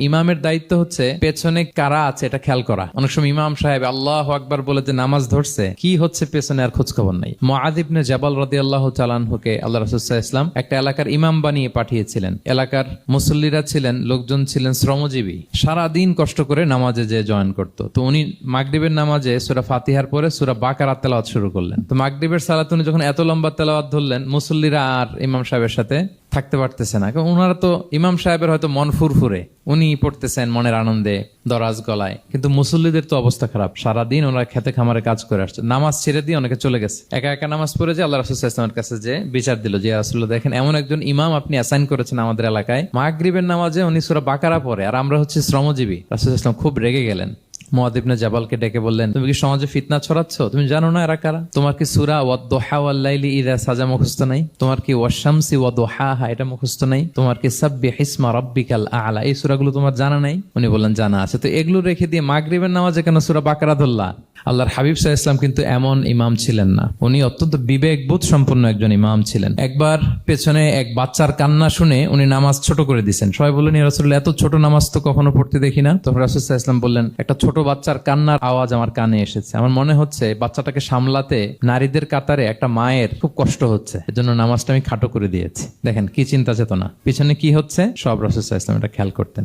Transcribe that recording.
ইমামের দায়িত্ব হচ্ছে পেছনে কারা আছে এটা খেয়াল করা। অনেক সময় ইমাম সাহেব আল্লাহু আকবার বলে যে নামাজ ধরছে, কি হচ্ছে পেছনে আর খোঁজ খবর নাই। মুআয ইবনে জাবাল রাদিয়াল্লাহু তাআলা আনহুকে আল্লাহ রাসূল সাল্লাল্লাহু আলাইহি ওয়াসাল্লাম একটা এলাকার ইমাম বানিয়ে পাঠিয়েছিলেন। এলাকার মুসল্লিরা ছিলেন, লোকজন ছিলেন শ্রমজীবী, সারা দিন কষ্ট করে নামাজে যে জয়েন করত। তো উনি মাগরিবের নামাজে সূরা ফাতিহার পরে সূরা বাকারা তেলাওয়াত শুরু করলেন। তো মাগরিবের সালাতে উনি যখন এত লম্বা তেলাওয়াত ধরলেন, মুসল্লিরা আর ইমাম সাহেবের সাথে থাকতে পারতেছে না, কারণ ওনারা তো ইমাম সাহেবের হয়তো মন ফুরফুরে, উনি পড়তেছেন মনের আনন্দে দরাজ গলায়, কিন্তু মুসল্লিদের তো অবস্থা খারাপ। সারাদিন ওনারা খেতে খামারে কাজ করে আসছে, নামাজ ছেড়ে দিয়ে অনেকে চলে গেছে। একা একা নামাজ পড়ে যে আল্লাহ রাসূল সাল্লাল্লাহু আলাইহি ওয়াসাল্লামের কাছে যে বিচার দিল যে রাসূলুল্লাহ, দেখেন এমন একজন ইমাম আপনি অ্যাসাইন করেছেন আমাদের এলাকায়, মাগরিবের নামাজে উনি সূরা বাকারা পড়ে আর আমরা হচ্ছে শ্রমজীবী। রাসূল সাল্লাল্লাহু আলাইহি ওয়াসাল্লাম খুব রেগে গেলেন। মুআয ইবনে জাবালকে ডেকে বললেন, তুমি কি সমাজে ফিতনা ছড়াচ্ছ? তুমি জানো না এরা কারা? তোমার কি সূরা ওয়াদ-দুহা ওয়াল-লাইলি ইযা সাজা মুখস্থ নাই? তোমার কি ওয়াশ-শামসি ওয়া-দুহাহা এটা মুখস্থ নাই? তোমার কি সাব্বিহিসমা রাব্বিকাল আ'লা এই সূরাগুলো তোমার জানা নাই? উনি বললেন জানা আছে। তো এগুলো রেখে দিয়ে মাগরিবের নামাজে কেন সূরা বাকারা ধরলা? আল্লাহর হাবিব সাল্লাল্লাহু আলাইহি ওয়াসাল্লাম কিন্তু এমন ইমাম ছিলেন না, উনি অত্যন্ত বিবেকবোধ সম্পন্ন একজন ইমাম ছিলেন। একবার পেছনে এক বাচ্চার কান্না শুনে উনি নামাজ ছোট করে দিয়েছেন। সবাই বললেন, ইয়া রাসূলুল্লাহ, এত ছোট নামাজ তো কখনো পড়তে দেখি না। তখন রাসূল সাল্লাল্লাহু আলাইহি ওয়াসাল্লাম বললেন, একটা ছোট বাচ্চার কান্নার আওয়াজ আমার কানে এসেছে, আমার মনে হচ্ছে বাচ্চাটাকে সামলাতে নারীদের কাতারে একটা মায়ের খুব কষ্ট হচ্ছে, এজন্য নামাজটা আমি খাটো করে দিয়েছি। দেখেন কি চিন্তা চেতনা, পিছনে কি হচ্ছে সব রাসূল সাল্লাল্লাহু আলাইহি ওয়াসাল্লাম এটা খেয়াল করতেন।